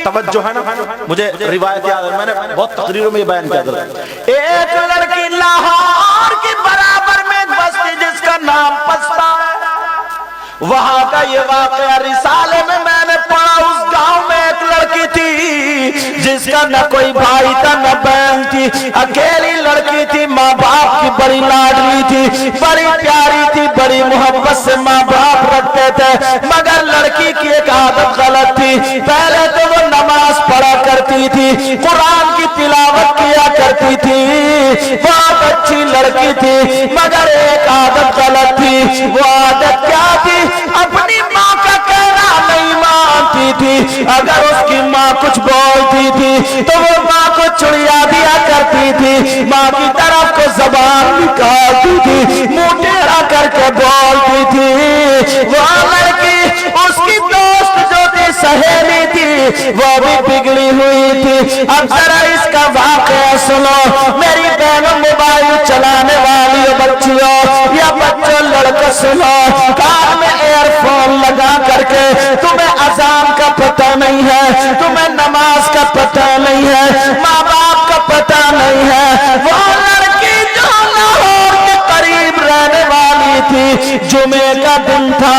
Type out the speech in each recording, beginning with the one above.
توجہ ہے نا، مجھے روایت یاد ہے، میں نے بہت تقریروں میں یہ بیان کیا تھا. ایک لڑکی لاہور کی برابر میں ایک بستی جس کا نام پستا ہے، وہاں کا یہ واقعہ رسالے میں نے پڑھا. اس گاؤں میں ایک لڑکی تھی جس کا نہ کوئی بھائی تھا نہ بہن تھی، اکیلی لڑکی تھی، ماں باپ کی بڑی لاڈلی تھی، بڑی پیاری تھی، بڑی محبت سے ماں باپ رکھتے تھے. مگر لڑکی کی ایک عادت غلط تھی. پہلے تو وہ نماز پڑھا کرتی تھی، قرآن کی تلاوت کیا کرتی تھی، بہت اچھی لڑکی تھی، مگر ایک عادت غلط تھی. وہ عادت کیا تھی؟ اپنی ماں کا کہنا نہیں مانتی تھی. اگر اس کی ماں کچھ بولتی تھی تو وہ ماں کو چڑیا دیا کرتی تھی، ماں کی طرف کو زبان نکالتی تھی، منہ ٹیڑھا کر کے بولتی تھی. وہ لڑکی اس کی دوست جو تھی، سہیلی تھی، وہ بھی بگڑی ہوئی تھی. اب ذرا اس کا واقعہ سنو میری بہنوں، موبائل چلانے والی بچیوں یا بچوں، لڑکا سنو، کان میں ایئر فون لگا کر کے تمہیں اذان کا پتہ نہیں ہے، تمہیں نماز کا پتہ نہیں ہے، ماں باپ کا پتہ نہیں ہے. وہ لڑکی جو لاہور کے قریب رہنے والی تھی، جمعے کا دن تھا،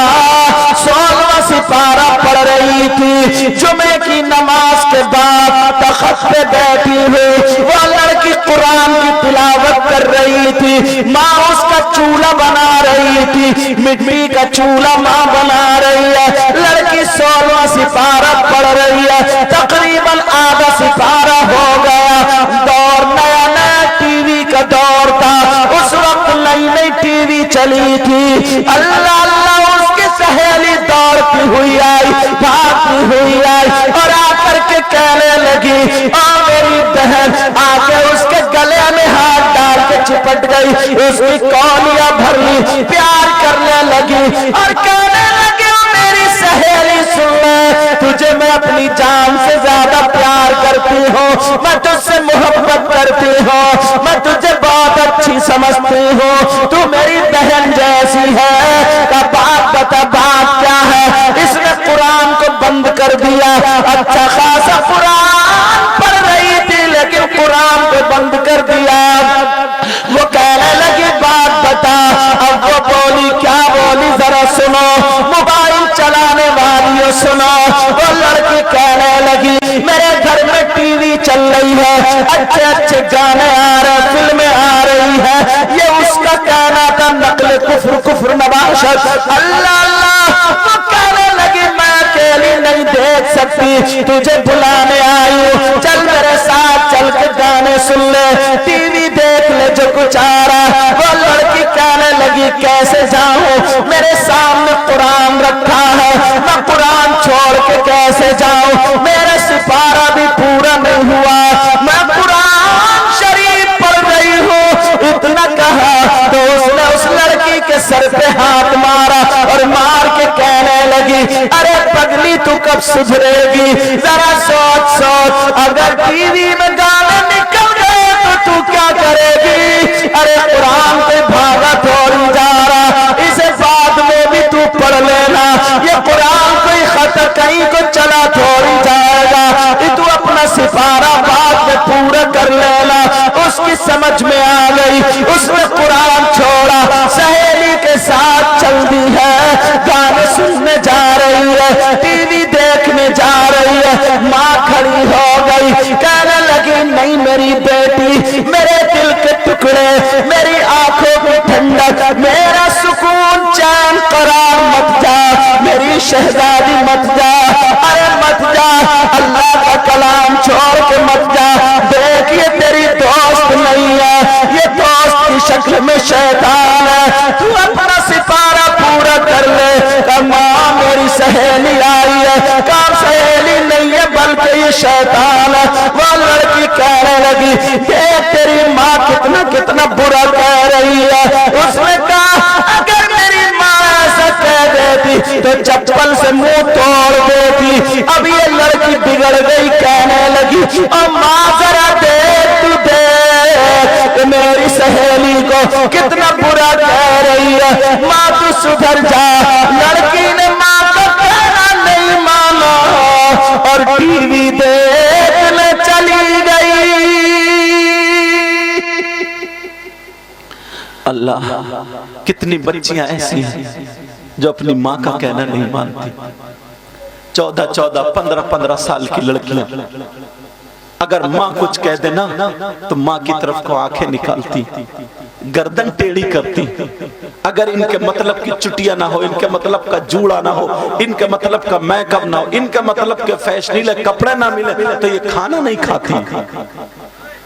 16واں سپارہ پڑھ رہی تھی. جمعے کی نماز کے بعد تخت پہ بیٹھی ہوئی وہ لڑکی قرآن کی تلاوت کر رہی تھی. ماں اس کا چولہا بنا رہی تھی، مٹی کا چولہا ماں بنا رہی ہے. لڑکی 16واں سپارہ پڑھ رہی ہے، تقریباً آدھا سپارہ ہو گیا. دور نیا نیا ٹی وی کا دور تھا، اس وقت نئی نئی ٹی وی چلی تھی. اللہ اللہ، اس کی سہیلی دوڑتی ہوئی آئی، بھاگتی ہوئی آئی اور آ کر کے کہنے لگی، میری بہن. آ کے اس کے گلے میں ہاتھ ڈال کے چپٹ گئی، اس کی کولیاں بھر لی، پیار کرنے لگی اور کہنے لگی، میری سہیلی سن لے، تجھے میں اپنی جان سے زیادہ پیار کرتی ہوں، میں تجھ سے محبت کرتی ہوں، میں تجھے بہت اچھی سمجھتی ہوں، تو میری بہن جیسی ہے. کا بات بتا، بات کیا ہے؟ اس نے قرآن کو بند کر دیا. اچھا خاصا قرآن پڑھ رہی تھی لیکن قرآن کو بند کر دیا. وہ کہنے لگی، بات بتا. اب وہ بولی، کیا بولی ذرا سنو، موبائل چلانے والیوں سنو. وہ لڑکی کہنے لگی، میرے گھر میں ٹی وی چل رہی ہے، اچھے اچھے گانے آ رہے، فلمیں آ رہی ہے. یہ اس کا کہنا تھا، نقل کفر نباشت. اللہ اللہ، وہ کہنے لگی، میں اکیلی نہیں دیکھ سکتی، تجھے بلانے آئی ہوں، چل میرے ساتھ چل کے گانے سن لے، ٹی وی دیکھ لے جو کچھ آ رہا ہے. وہ لڑکی کہنے لگی، کیسے جاؤں؟ میرے سامنے قرآن رکھا ہے، میں قرآن چھوڑ کے کیسے جاؤں؟ میرا سپارہ بھی پورا نہیں ہوا، میں قرآن شریف پڑھ رہی ہوں. اتنا کہا تو اس نے اس لڑکی کے سر پہ ہاتھ مارا اور مار کے کہنے لگی، ارے پگلی تو کب سدھرے گی؟ ذرا سوچ سوچ، اگر ٹی وی میں گانے نکل گئے تو کیا کرے گی؟ ارے قرآن پہ بھاگا تھوڑی جا رہا، اسے بعد میں بھی تو پڑھ لینا. یہ قرآن کوئی خط کہیں کو چلا تھوڑی جائے گا، تو اپنا سپارہ بعد میں پورا کر لینا. اس کی سمجھ میں آ گئی، اس نے قرآن چھوڑا، سہیلی کے ساتھ چل دی ہے، گانے سننے جا رہی ہے، ٹی وی دیکھنے جا رہی ہے. ماں کھڑی ہو گئی، کہنے لگی، نہیں میری بیٹی، میرے دل کے ٹکڑے، میری آنکھوں کی ٹھنڈک، میرا سکون چین قرار مت جا، میری شہزادی مت جا، ارے مت جا، اللہ کا کلام چھوڑ کے مت جا. دیکھ یہ تیری دوست نہیں ہے، یہ دوست کی شکل میں شیطان ہے، تو اپنا سپارہ پورا کر لے. ماں میری سہیلی آئی ہے، کام سہیلی نہیں ہے بلکہ یہ شیطان ہے. وہ لڑکی کہنے لگی، دیکھ تیری ماں کتنا برا کہہ رہی ہے. اس نے کہا، اگر میری ماں ایسا کہہ دیتی تو چپل سے منہ توڑ دیتی. اب یہ لڑکی بگڑ گئی، کہنے لگی، اور ماں ذرا دیکھ تو دیکھ میری سہیلی کو کتنا برا کہہ رہی ہے، ماں تو سدھر جا. لڑکی نے ماں کا کہنا نہیں مانا اور ٹی وی اللہ کتنی بچیاں ایسی ہیں جو اپنی ماں کا کہنا نہیں مانتی. 14 15 سال کی لڑکیاں اگر ماں کچھ کہہ دینا تو ماں کی طرف کو آنکھیں نکالتی, گردن ٹیڑھی کرتی. اگر ان کے مطلب کی چٹیاں نہ ہو, ان کے مطلب کا جوڑا نہ ہو, ان کے مطلب کا میک اپ نہ ہو, ان کے مطلب کے فیشنیلے کپڑے نہ ملے تو یہ کھانا نہیں کھاتی.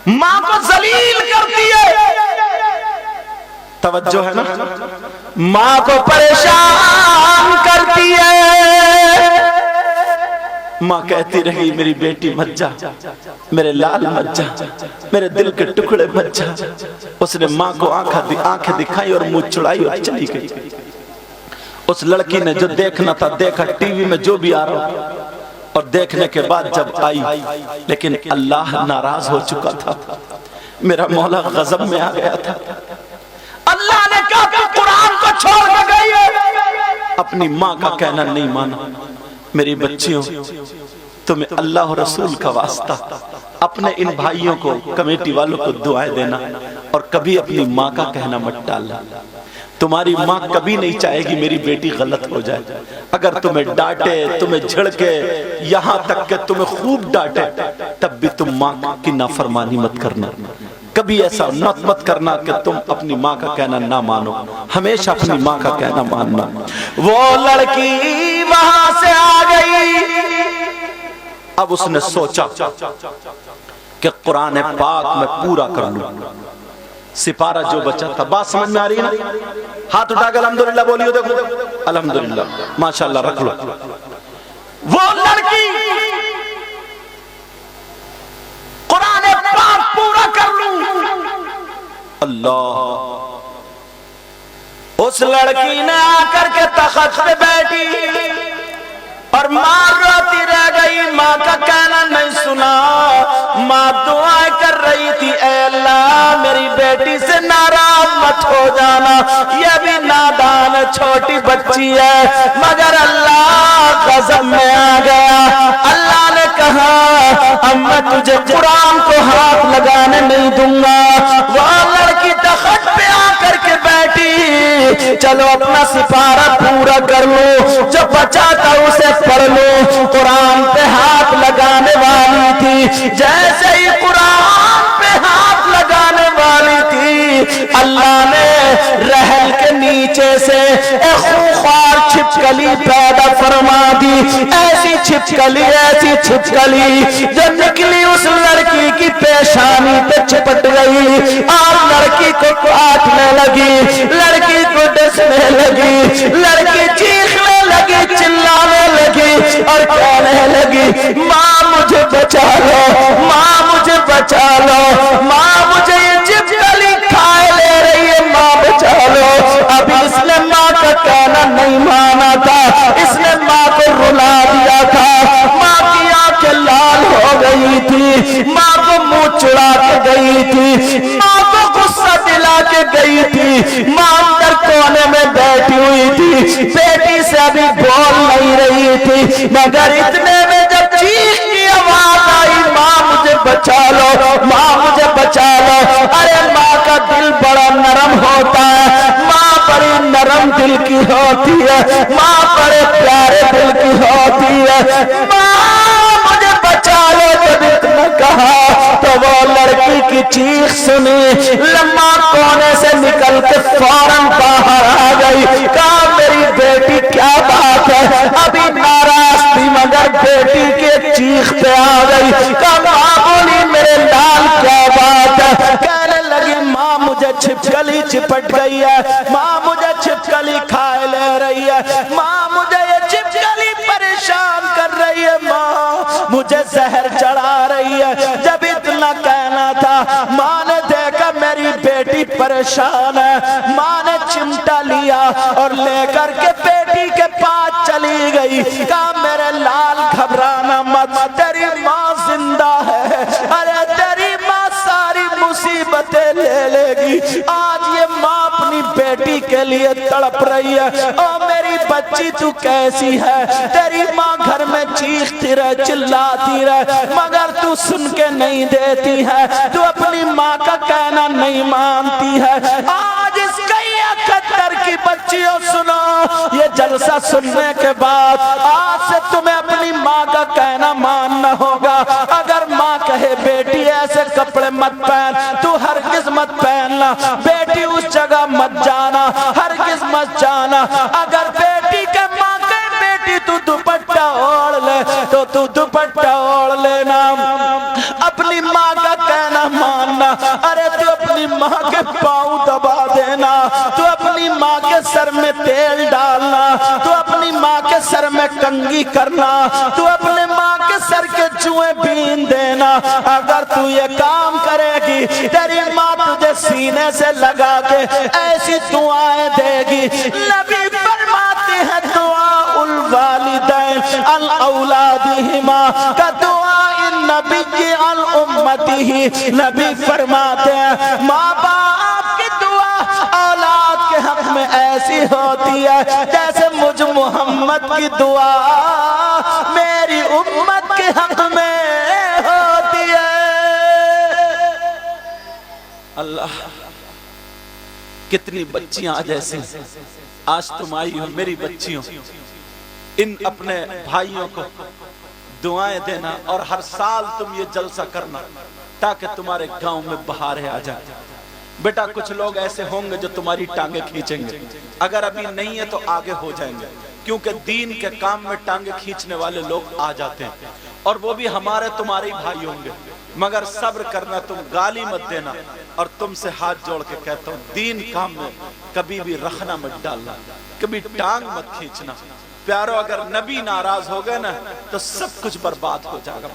ماں کو ذلیل کرتی ہے. توجہ ہے نا, ماں کو پریشان کرتی ہے. ماں کہتی رہی میری بیٹی مت جا, میرے لال مت جا, میرے دل کے ٹکڑے مت جا. اس نے ماں کو آنکھیں دکھائی اور منہ چڑھائی اور چلی گئی. اس لڑکی نے جو دیکھنا تھا دیکھا, ٹی وی میں جو بھی آ رہا, اور دیکھنے کے بعد جب آئی لیکن اللہ ناراض ہو چکا تھا, میرا مولا غضب میں آ گیا تھا. اللہ نے کہا کہ قرآن کو چھوڑ کے گئی ہے, اپنی ماں کا کہنا نہیں مانا. میری بچیوں, تمہیں اللہ اور رسول کا واسطہ اپنے ان بھائیوں کو, کمیٹی والوں کو دعائیں دینا, اور کبھی اپنی ماں کا کہنا مت ڈالنا. تمہاری ماں کبھی نہیں چاہے گی میری بیٹی غلط ہو جائے. اگر تمہیں ڈانٹے, تمہیں جھڑکے, یہاں تک کہ تمہیں خوب ڈانٹے, تب بھی تم ماں کی نافرمانی مت کرنا. کبھی ایسا مت کرنا کہ تم اپنی ماں کا کہنا نہ مانو, ہمیشہ اپنی ماں کا کہنا ماننا. وہ لڑکی وہاں سے آ گئی. اب اس نے سوچا کہ قرآن پاک میں پورا کر لوں. سپارہ جو بچا تھا, بات سمجھ میں آ رہی ہے نا؟ ہاتھ اٹھا کے الحمدللہ بولیو. دیکھو الحمدللہ, ماشاءاللہ, رکھ لو. وہ لڑکی قرآن پاک پورا کر لوں. اللہ, اس لڑکی نے آ کر کے تخت پہ بیٹھی اور ماں روتی رہ گئی. ماں کا کہنا نہیں سنا. ماں دعائیں کر رہی تھی, اے اللہ میری بیٹی سے ناراض مت ہو جانا, یہ بھی نادان چھوٹی بچی ہے. مگر اللہ غضب میں آ گیا. اللہ نے کہا اب میں تجھے قرآن کو ہاتھ لگانے نہیں دوں گا. وہ لڑکی تخت پہ آ کر کے بیٹھی, چلو اپنا سپارہ پورا کر لو, جو بچا تھا اسے پڑھ لو. قرآن پہ ہاتھ لگانے والی تھی. جیسے ہی قرآن پہ ہاتھ لگانے والی تھی, اللہ نے رحل کے نیچے سے ایک خوار چھپکلی پیدا فرما دی. ایسی چھپکلی جو نکلی اس لڑکی کی پیشانی پہ چپٹ گئی اور لڑکی کو کاٹنے لگی, لڑکی کو ڈسنے لگی, لڑکی چیخنے لگی, چلانے لگی اور کہنے لگی ماں مجھے بچا لو, ماں مجھے بچا لو, ماں مجھے یہ چھپکلی کھائے لے رہی ہے, ماں بچا لو. ابھی اس نے ماں کا کہنا نہیں مانا تھا, اس نے ماں کو رلا دیا تھا. ماں کی آنکھیں لال ہو گئی تھی, ماں کو منہ چڑھا کے گئی تھی, ماں کو غصہ دلا کے گئی تھی. ماں اندر کونے میں بیٹھی ہوئی تھی, بیٹی سے ابھی بول نہیں رہی تھی. مگر اتنے میں جب چیخ کی آواز آئی, ماں مجھے بچا لو, ماں مجھے بچا لو. ارے ماں کا دل بڑا نرم ہوتا ہے, ماں بڑی نرم دل کی ہوتی ہے, ماں بڑے پیارے دل کی ہوتی ہے. ماں مجھے بچا لو جب اتنا کہا تو وہ لڑکی کی چیخ سنی, لمحہ کونے سے نکل کے فوراً باہر آ گئی. کہا میری بیٹی کیا بات ہے, ابھی ناراض تھی مگر بیٹی کے چیخ پہ آ گئی. کہا ماں بولی میرے لال کیا بات ہے. کہنے لگی ماں مجھے چھپکلی چپٹ گئی ہے, ماں مجھے چھپکلی کھائے لے رہی ہے, ماں مجھے یہ چھپکلی پریشان کر رہی ہے, ماں مجھے زہر چڑھا رہی ہے. جب اتنا کہنا تھا, ماں نے دیکھا میری بیٹی پریشان ہے, ماں نے چمٹا لیا اور لے کر کے بیٹی کے پاس چلی گئی. کہا میرے لال گھبرانا مت, تیری ماں زندہ ہے. ارے تیری ماں ساری مصیبتیں لے لے گی. آج یہ ماں اپنی بیٹی کے لیے تڑپ رہی ہے. او میری بچی تو کیسی ہے, تیری ماں گھر میں چیختی رہے, چلاتی رہے, مگر تو سن کے نہیں دیتی ہے, تو اپنی ماں کا کہنا نہیں مانتی ہے. آج اس کا بچیوں سنو، یہ جلسہ سننے کے بعد آج سے تمہیں اپنی ماں کا کہنا ماننا ہوگا۔ اگر ماں کہے بیٹی ایسے کپڑے مت پہن، تو ہرگز مت پہننا، بیٹی اس جگہ مت جانا، ہرگز مت جانا۔ اگر بیٹی کے ماں کہے بیٹی تو دوپٹہ اوڑھ لے، تو تو دوپٹہ اوڑھ لینا، اپنی ماں کا کہنا ماننا۔ ارے تو اپنی ماں کے پاؤں دبا دینا، تو اپنی ماں کے سر میں تیل ڈالنا، تو اپنی ماں کے سر میں کنگھی کرنا، تو اپنے ماں کے سر کے جوئیں بین دینا۔ اگر تو یہ کام کرے گی، تیری ماں تجھے سینے سے لگا کے ایسی دعائیں دے گی۔ نبی فرماتے ہیں دعاء الوالدین عن اولادہما کا دعاء النبی عن امتہ۔ نبی فرماتے ہیں ماں باپ کی دعا اولاد کے حق میں ایسی ہوتی ہے جیسے مجھ محمد کی دعا میری امت کے حق میں ہوتی ہے۔ اللہ، کتنی بچیاں آج ایسی، آج تم آئی ہو میری بچیوں، ان اپنے بھائیوں کو دعائیں دینا، اور ہر سال تم یہ جلسہ کرنا تاکہ تمہارے گاؤں میں بہاریں آ جائیں۔ بیٹا کچھ لوگ ایسے ہوں گے جو تمہاری ٹانگیں کھینچیں گے، اگر ابھی نہیں ہے تو آگے ہو جائیں گے، کیونکہ دین کے کام میں ٹانگیں کھینچنے والے لوگ آ جاتے ہیں، اور وہ بھی ہمارے تمہارے بھائی ہوں گے۔ مگر صبر کرنا، تم گالی مت دینا، اور تم سے ہاتھ جوڑ کے کہتا ہوں دین کام میں کبھی بھی رخنا مت ڈالنا، کبھی ٹانگ مت کھینچنا۔ پیارو اگر نبی ناراض ہو گئے نا تو سب کچھ برباد ہو جائے گا۔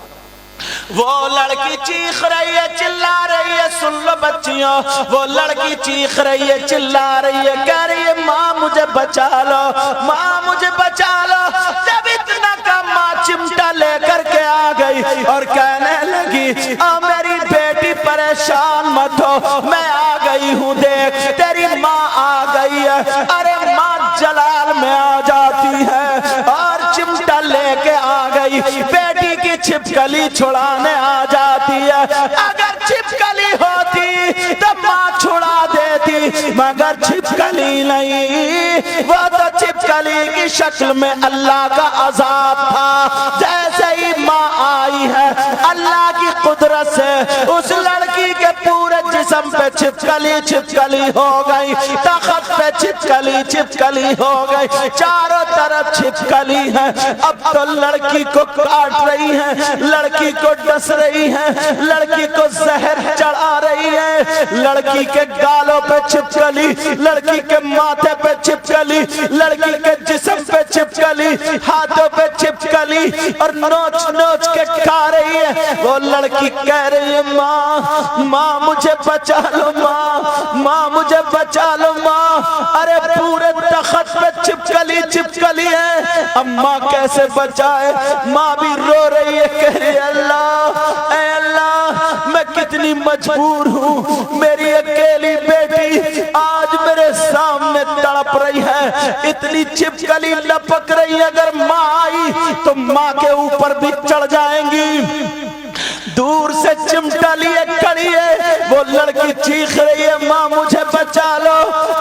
وہ لڑکی چیخ رہی ہے، چلا رہی ہے، سن لو بچیوں، وہ لڑکی چیخ رہی ہے، چلا رہی ہے، کہہ رہی ہے ماں مجھے بچا لو، ماں مجھے بچا لو۔ جب اتنا کا ماں چمٹا لے کر کے آ گئی اور کہنے لگی میری بیٹی پریشان مت ہو، میں آ گئی ہوں، دیکھ تیری ماں آ گئی ہے۔ ارے ماں جلال میں آ جاتی ہے اور چمٹا لے کے آ گئی، بیٹی کی چھپکلی چھڑانے آ جاتی ہے۔ اگر چھپکلی ہوتی تو ماں چھڑا دیتی، مگر چھپکلی نہیں، وہ تو چھپکلی کی شکل میں اللہ کا عذاب تھا۔ جیسے ہی ماں آئی ہے اللہ کی قدرت سے اس لڑکی کے پورے جسم پہ چھپکلی چھپکلی ہو گئی، تخت پہ چھپکلی چھپکلی ہو گئی، چاروں طرف چھپکلی ہے۔ اب تو لڑکی کو کاٹ رہی ہے، لڑکی کو ڈس رہی ہے، لڑکی کو زہر چڑھا رہی ہے، لڑکی کے گالوں پہ چھپکلی، لڑکی کے ماتھے پہ چھپکلی، لڑکی کے جسم پہ چھپکلی، ہاتھوں پہ چھپکلی، اور نوچ نوچ کے کھا رہی ہے۔ وہ لڑکی کہہ رہی ہے ماں ماں مجھے بچا لو، ماں ماں مجھے بچا لو ماں۔ ارے پورے تخت پہ چھپکلی چھپکلی ہے، اب ماں کیسے بچائے؟ ماں بھی رو رہی ہے، کہہ رہی ہے اللہ اے اللہ میں کتنی مجبور ہوں، میری اکیلی بیٹی آج میرے سامنے تڑپ رہی ہے، اتنی چھپکلی لپک رہی ہے، اگر ماں آئی تو ماں کے اوپر بھی چڑھ جائیں گی۔ دور سے چمٹا لیے کھڑی ہے، وہ لڑکی چیخ رہی ہے ماں مجھے بچا لو۔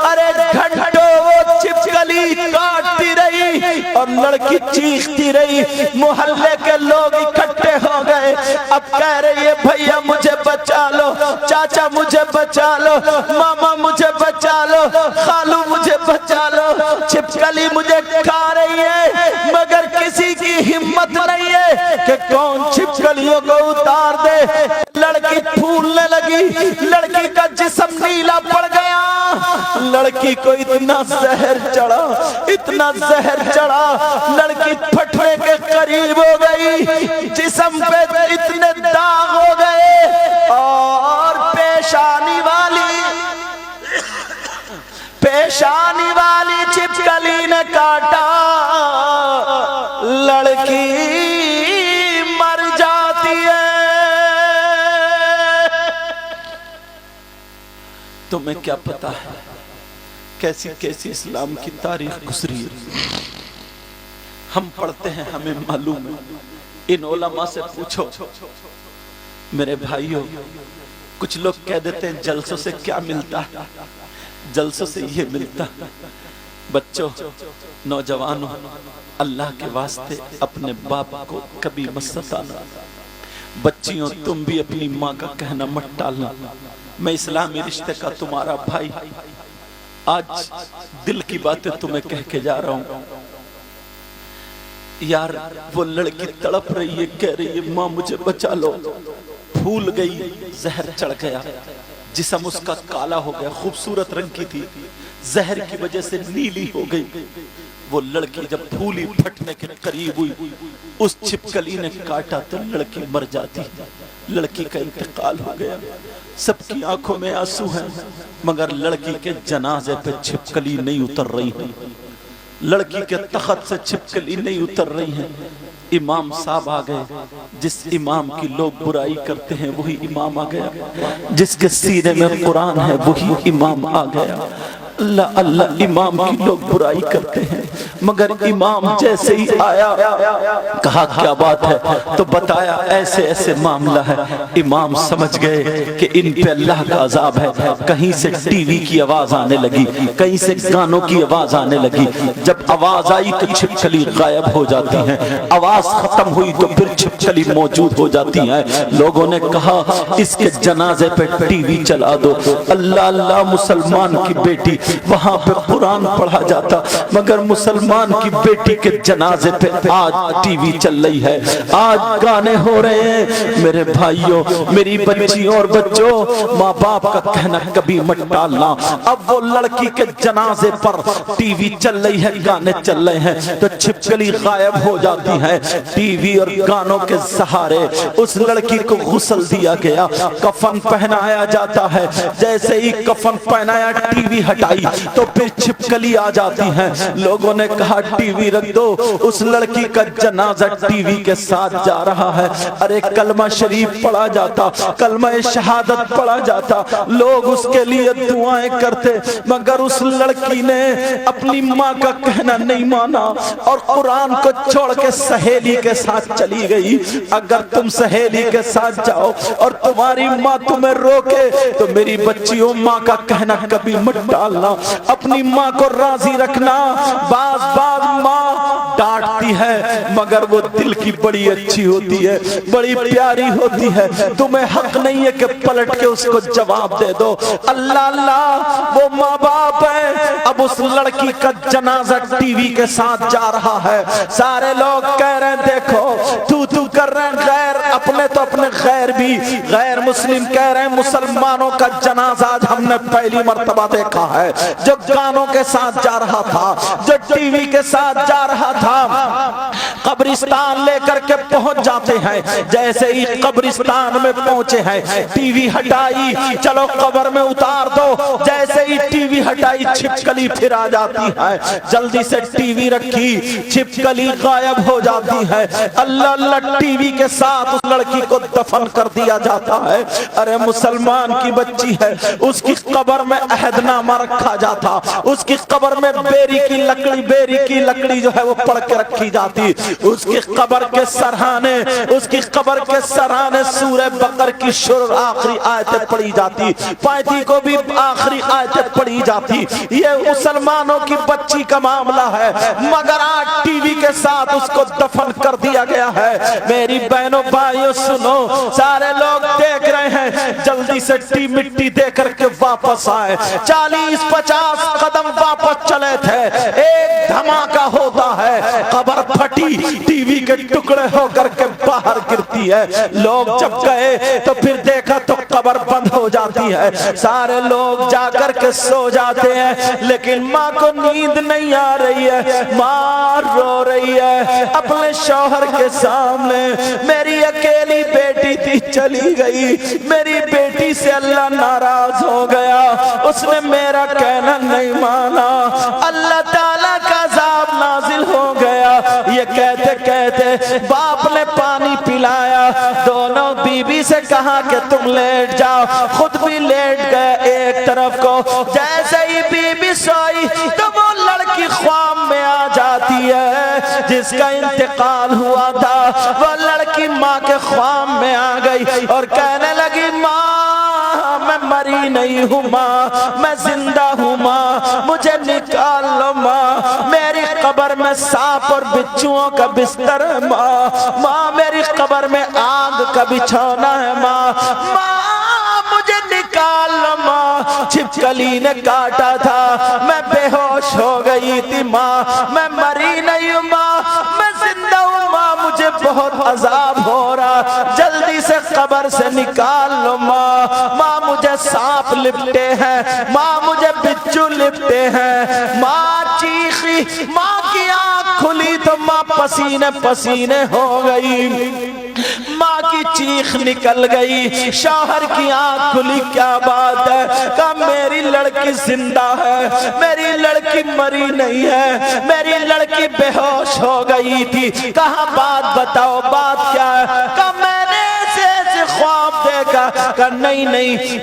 ارے گھنٹوں وہ چھپکلی کاٹتی رہی اور لڑکی چیختی رہی، محلے کے لوگ اکٹھے ہو گئے، اب کہہ رہی ہے بھیا مجھے بچا لو، چاچا مجھے بچا لو، ماما مجھے بچا لو، خالو مجھے بچا لو، چھپکلی مجھے کھا رہی ہے، مگر کسی کی ہمت نہیں ہے کہ کون چھپکلیوں کو اتار دے۔ لڑکی پھولنے لگی، لڑکی کا جسم نیلا پڑ گیا، لڑکی کو اتنا زہر چڑھا، اتنا زہر چڑھا، لڑکی پھٹنے کے قریب ہو گئی، جسم پہ اتنے داغ ہو گئے، اور پیشانی والی چھپکلی نے کاٹا، لڑکی مر جاتی ہے۔ تمہیں کیا پتا ہے کیسی کیسی اسلام کی تاریخ گزری ہے؟ ہم پڑھتے ہیں ہمیں معلوم ہے، ان علماء سے پوچھو۔ میرے بھائیوں کچھ لوگ کہہ دیتے ہیں جلسوں سے کیا ملتا ہے، جلسوں سے یہ ملتا، بچوں، نوجوانوں، اللہ کے واسطے اپنے باپ کو کبھی مت ستانا۔ بچیوں، تم بھی اپنی ماں کا کہنا مت ٹالنا۔ میں اسلامی رشتے کا تمہارا بھائی آج دل کی باتیں تمہیں کہہ کے جا رہا ہوں۔ یار وہ لڑکی تڑپ رہی ہے، کہہ رہی ہے ماں مجھے بچا لو، پھول گئی، زہر چڑھ گیا، جسم اس کا کالا ہو گیا، خوبصورت رنگ کی تھی، زہر کی وجہ سے نیلی ہو گئی۔ وہ لڑکی جب پھولی پھٹنے کے قریب ہوئی، اس چھپکلی نے کاٹا تو لڑکی مر جاتی، لڑکی کا انتقال ہو گیا۔ سب کی آنکھوں میں آنسو ہیں، مگر لڑکی کے جنازے پہ چھپکلی نہیں اتر رہی ہے، لڑکی کے تخت سے چھپکلی نہیں اتر رہی ہے۔ امام صاحب آ گئے، جس امام کی لوگ برائی کرتے ہیں وہی امام آ گیا، جس کے سینے میں قرآن ہے وہی امام آ گیا۔ اللہ اللہ، امام کی لوگ برائی کرتے ہیں، مگر امام جیسے ہی آیا کہا کیا بات ہے، تو بتایا ایسے ایسے معاملہ ہے۔ امام سمجھ گئے کہ ان پہ اللہ کا عذاب ہے۔ کہیں سے ٹی وی کی آواز آنے لگی، کہیں سے گانوں کی آواز آنے لگی۔ جب آواز آئی تو چھپکلی غائب ہو جاتی ہیں، آواز ختم ہوئی تو پھر چھپکلی موجود ہو جاتی ہیں۔ لوگوں نے کہا اس کے جنازے پہ ٹی وی چلا دو۔ اللہ اللہ، مسلمان کی بیٹی، وہاں پہ قرآن پڑھا جاتا، مگر مسلمان کی بیٹی کے جنازے پہ آج ٹی وی چل رہی ہے، آج گانے ہو رہے ہیں۔ میرے بھائیوں، میری بچیوں اور بچوں، ماں باپ کا کہنا کبھی مت ٹالنا۔ اب وہ لڑکی کے جنازے پر ٹی وی چل رہی ہے، گانے چل رہے ہیں تو چھپکلی غائب ہو جاتی ہے۔ ٹی وی اور گانوں کے سہارے اس لڑکی کو غسل دیا گیا، کفن پہنایا جاتا ہے۔ جیسے ہی کفن پہنایا، ٹی وی ہٹائی تو پھر چھپکلی آ جاتی ہے۔ لوگوں نے کہا ٹی وی رکھ دو، اس لڑکی کا جنازہ ٹی وی کے ساتھ جا رہا ہے۔ ارے کلمہ شریف پڑھا جاتا، کلمہ شہادت پڑھا جاتا، لوگ اس کے لیے دعائیں کرتے، مگر اس لڑکی نے اپنی ماں کا کہنا نہیں مانا اور قرآن کو چھوڑ کے سہیلی کے ساتھ چلی گئی۔ اگر تم سہیلی کے ساتھ جاؤ اور تمہاری ماں تمہیں روکے تو میری بچیوں، ماں کا کہنا کبھی مت ڈالنا، اپنی ماں کو راضی رکھنا۔ بعض ماں ڈانٹتی ہے مگر وہ دل کی بڑی اچھی ہوتی ہے، بڑی پیاری ہوتی ہے، تمہیں حق نہیں ہے کہ پلٹ کے اس کو جواب دے دو۔ اللہ اللہ، وہ ماں باپ ہے۔ اب اس لڑکی کا جنازہ ٹی وی کے ساتھ جا رہا ہے، سارے لوگ کہہ رہے ہیں دیکھو تو کر رہے ہیں، غیر اپنے تو اپنے غیر بھی، غیر مسلم کہہ رہے ہیں مسلمانوں کا جنازہ آج ہم نے پہلی مرتبہ دیکھا ہے، جو گانوں کے ساتھ جا رہا تھا، جو ٹی وی کے ساتھ جا رہا تھا۔ قبرستان لے کر کے پہنچ جاتے ہیں، جیسے ہی قبرستان میں پہنچے ہیں ٹی وی ہٹائی، چلو قبر میں اتار دو، جیسے ہی ٹی وی ہٹائی چھپکلی پھر آ جاتی ہے، جلدی سے ٹی وی رکھی، چھپکلی غائب ہو جاتی ہے۔ اللہ اللہ، ٹی وی کے ساتھ اس لڑکی کو دفن کر دیا جاتا ہے۔ ارے مسلمان کی بچی ہے، اس کی قبر میں عہد نامہ رکھا جاتا، اس کی قبر میں بیری کی لکڑی جو ہے وہ پڑھ کے رکھی جاتی، اس کی قبر کے سرحانے سورہ بقرہ کی شروع آخری آیتیں پڑھی جاتی، پائتی کو بھی آخری آیتیں پڑھی جاتی۔ یہ مسلمانوں کی بچی کا معاملہ ہے، مگر آج ٹی وی کے ساتھ اس کو دفن کر دیا گیا ہے۔ میری بہنوں بھائیوں سنو، سارے لوگ دیکھ رہے ہیں، جلدی سے مٹی دے کر کے واپس آئے۔ 40-50 قدم واپس چلے تھے، ایک دھماکہ ہوتا ہے، قبر پھٹی، ٹی وی کے ٹکڑے ہو کر کے باہر گرتی ہے۔ لوگ جب گئے تو پھر دیکھا تو قبر بند ہو جاتی ہے، سارے لوگ جا کر کے سو جاتے ہیں، لیکن ماں کو نیند نہیں آ رہی ہے، ماں رو رہی ہے اپنے شوہر کے سامنے، میری اکیلی بیٹی تھی چلی گئی، میری بیٹی سے اللہ ناراض ہو گیا، اس نے میرا کہنا نہیں مانا، اللہ تعالیٰ کا عذاب نازل ہو گیا۔ یہ کہتے کہتے باپ نے پانی پلایا، دونوں بیوی سے کہا کہ تم لیٹ جاؤ، خود بھی لیٹ گئے ایک طرف کو۔ جیسے ہی بیوی سوئی تو وہ لڑکی خواب میں آ جاتی ہے، جس کا انتقال ہوا تھا، وہ لڑکی ماں کے خواب میں آ گئی اور کہنے لگی ماں میں مری مری نہیں ہوں ماں، میں زندہ ہوں ماں، مجھے نکال لو ماں، میری قبر میں سانپ اور بچھوؤں کا بستر ہے ماں، ماں میری قبر میں آگ کا بچھونا ہے ماں، ماں مجھے نکال لو ماں، چھپکلی نے کاٹا تھا، میں بے ہوش ہو گئی تھی ماں، میں مری نہیں ہوں ماں، میں زندہ ہوں ماں، مجھے بہت عذاب ہو رہا، جلدی سے قبر سے نکال لو ماں، ماں مجھے سانپ لپٹے ہیں، ماں مجھے بچھو لپٹے ہیں، ماں چیخی، ماں کی آنکھ کھلی تو ماں پسینے پسینے ہو گئی، ماں کی چیخ نکل گئی، شوہر کی آنکھ کھلی، کیا بات ہے؟ کہا میری لڑکی زندہ ہے، میری لڑکی مری نہیں ہے، میری لڑکی بے ہوش ہو گئی تھی، کہا بات بتاؤ، بات کیا ہے؟ کہا میں نے ایسے خواب دیکھا، کہا نہیں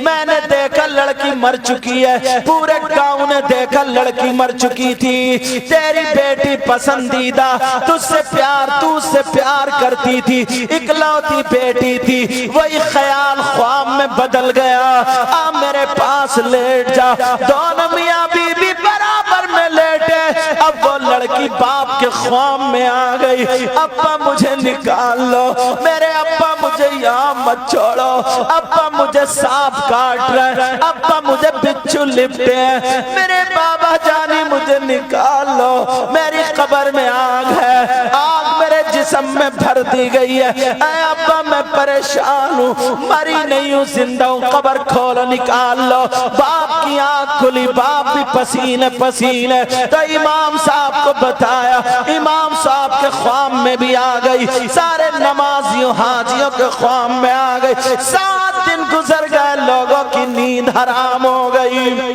میں نے دیکھا لڑکی مر چکی ہے، پورے گاؤں نے دیکھا لڑکی مر چکی تھی، تیری بیٹی پسندیدہ، تجھ سے پیار کرتی تھی، اکلوتی بیٹی تھی، وہی خیال خواب میں بدل گیا، آ میرے پاس لیٹ جا، دونوں میاں بی بی برابر میں لیٹے، اب وہ لڑکی باپ کے خواب میں آ گئی، ابا مجھے نکال لو، میرے ابا مجھے یہاں مت چھوڑو، ابا مجھے سانپ کاٹ رہے، ابا مجھے بچھو لپٹے ہیں، میرے بابا جانی مجھے نکال لو، میری قبر میں آگ ہے، آگ میرے جسم میں بھر دی گئی ہے، اے ابا میں پریشان ہوں، مری نہیں ہوں، زندہ ہوں، قبر کھولو نکال لو، باپ کی آنکھ کھلی، باپ بھی پسینے پسینے، تو امام صاحب کو بتایا، امام صاحب کے خواب میں بھی آ گئی، سارے نمازیوں حاجیوں کے خواب میں آ گئی، 7 دن گزر گئے، لوگوں کی نیند حرام ہو گئی،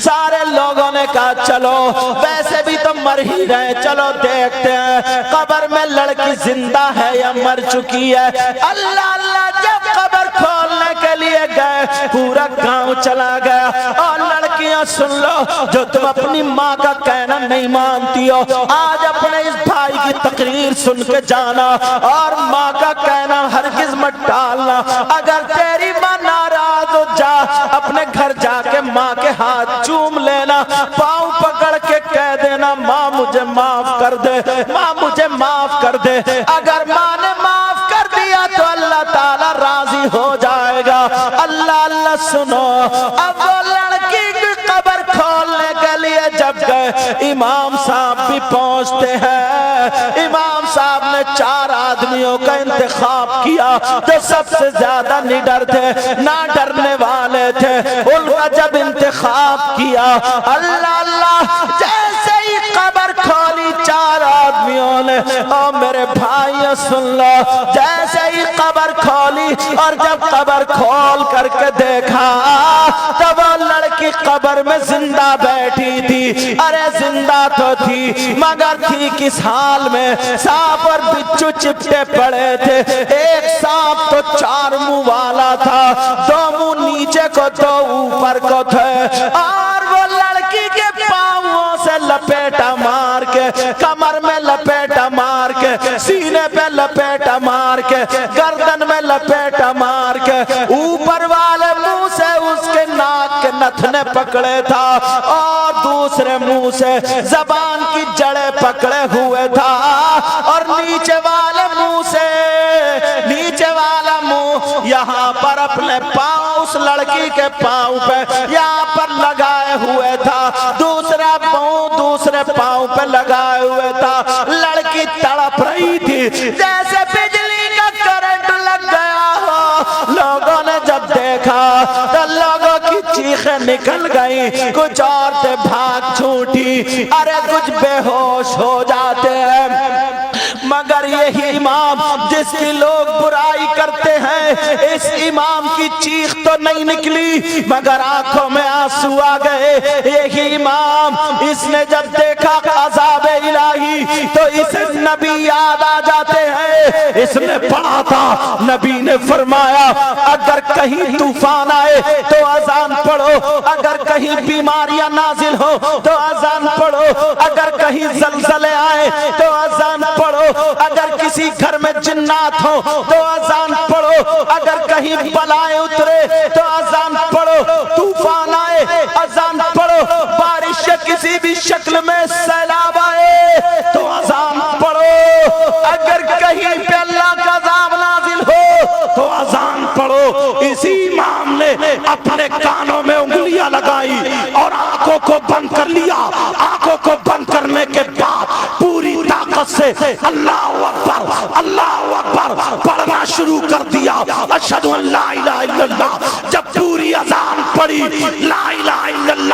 سارے لوگوں نے کہا چلو ویسے بھی تو مر ہی رہے، چلو دیکھتے ہیں قبر میں لڑکی زندہ ہے یا مر چکی ہے، اللہ اللہ جب قبر کھولنے کے لیے گئے، پورا گاؤں چلا گیا، اور لڑکیاں سن لو، جو تم اپنی ماں کا کہنا نہیں مانتی ہو، آج اپنے اس بھائی کی تقریر سن کے جانا، اور ماں کا کہنا ہرگز مت ٹالنا، اگر تیری ماں ناراض ہو جا، اپنے گھر جا کے ماں کے ہاتھ چوم لینا، پاؤں پکڑ کے کہہ دینا ماں مجھے معاف کر دے، ماں مجھے معاف کر دے، اگر ماں نے معاف کر دیا تو اللہ تعالی راضی ہو جائے گا، اللہ اللہ سنو، اب وہ لڑکی کی قبر کھولنے کے لیے جب گئے، امام صاحب بھی پہنچتے ہیں، امام صاحب نے 4 آدمیوں کا انتخاب کیا، جو سب سے زیادہ نڈر تھے، نہ ڈرنے والے تھے، ان کا جب انتخاب کیا، اللہ اللہ جیسے ہی قبر کھولی 4 آدمیوں نے، او میرے بھائیو سن لو، جیسے ہی قبر کھولی، اور جب قبر کھول کر کے دیکھا تو وہ لڑکی قبر میں زندہ بیٹھی تھی، ارے زندہ تو تھی مگر تھی کس حال میں، سانپ اور بچھو چپٹے پڑے تھے، ایک سانپ تو 4 منہ والا تھا، 2 منہ نیچے کو 2 اوپر کو تھے، اور وہ لڑکی کے پاؤں سے لپیٹا مار کے، کمر میں لپیٹا مار کے، سینے پہ لپیٹا مار کے، گردن میں لپیٹا مار کے، اوپر والے منہ سے اس کے ناک کے نتھنے پکڑے تھا، اور دوسرے منہ سے زبان کی جڑیں پکڑے ہوئے تھا، اور نیچے والے منہ سے، نیچے والا منہ یہاں پر اپنے پاؤں اس لڑکی کے پاؤں پہ یہاں پر لگائے ہوئے تھا، دوسرا منہ دوسرے پاؤں پہ لگائے ہوئے تھا، لڑکی تڑپ رہی تھی جیسے بجلی کا کرنٹ لگ گیا ہو، لوگوں نے جب دیکھا تو لوگوں کی چیخیں نکل گئی، کچھ عورتیں بھاگ چھوٹی، ارے کچھ بے ہوش ہو جاتے ہیں، مگر یہی امام جس کی لوگ برائی کرتے ہیں، اس امام کی چیخ تو نہیں نکلی مگر آنکھوں میں آنسو آ گئے، یہی امام اس نے جب دیکھا عذاب الہی تو اسے نبی یاد آ جاتے ہیں، اس نے پڑھا تھا نبی نے فرمایا اگر کہیں طوفان آئے تو اذان پڑھو، اگر کہیں بیماریاں نازل ہو تو اذان پڑھو، اگر کہیں زلزلے آئے تو اذان پڑھو، اگر کسی گھر میں جنات ہو تو اذان پڑھو، اگر کہیں بلائیں اترے تو اذان پڑھو، اگر کہیں پہ اللہ کا عذاب نازل ہو تو اذان پڑھو۔ اسی امام نے اپنے کانوں میں انگلیاں لگائی اور آنکھوں کو بند کر لیا، آنکھوں کو بند کرنے کے بعد پوری طاقت سے اللہ اکبر اللہ اکبر پڑھنا شروع کر دیا، اشہد ان لا الہ الا اللہ۔ جب پوری اذان پڑھی لا الہ الا اللہ